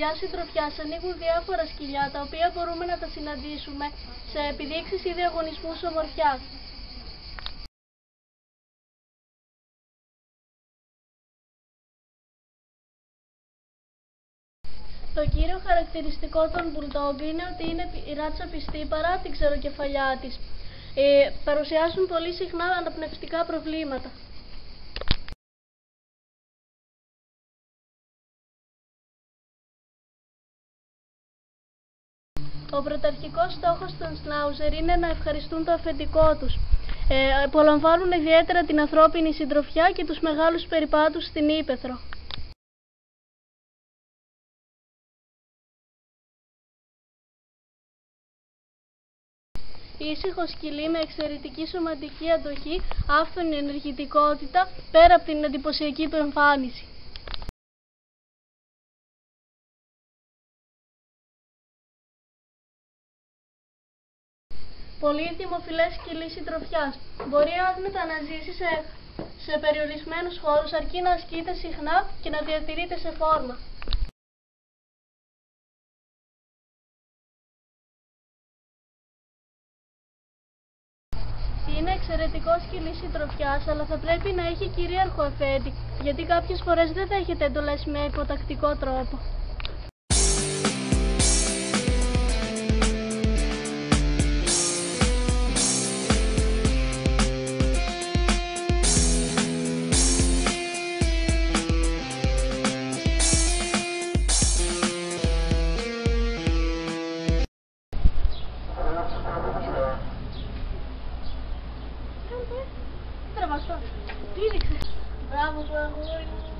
κοιλιά συντροφιάς ανοίγουν διάφορα σκυλιά, τα οποία μπορούμε να τα συναντήσουμε σε επιδείξεις ή διαγωνισμούς ομορφιάς. Το κύριο χαρακτηριστικό των Bulldog είναι ότι είναι ράτσα πιστή παρά την ξεροκεφαλιά της. Παρουσιάζουν πολύ συχνά αναπνευστικά προβλήματα. Ο πρωταρχικός στόχος των Σνάουζερ είναι να ευχαριστούν το αφεντικό τους. Απολαμβάνουν ιδιαίτερα την ανθρώπινη συντροφιά και τους μεγάλους περιπάτους στην ύπαιθρο. Ήσυχο σκυλί με εξαιρετική σωματική αντοχή, άφθονη ενεργητικότητα, πέρα από την εντυπωσιακή του εμφάνιση. Πολύ δημοφιλές σκυλί συντροφιάς. Μπορεί άθμητα να ζήσει σε περιορισμένους χώρους, αρκεί να ασκείται συχνά και να διατηρείται σε φόρμα. Είναι εξαιρετικό σκυλί συντροφιάς, αλλά θα πρέπει να έχει κυρίαρχο αφέντη, γιατί κάποιες φορές δεν δέχεται εντολές με υποτακτικό τρόπο. Τι δείξε. Μπράβο, αγόρι μου.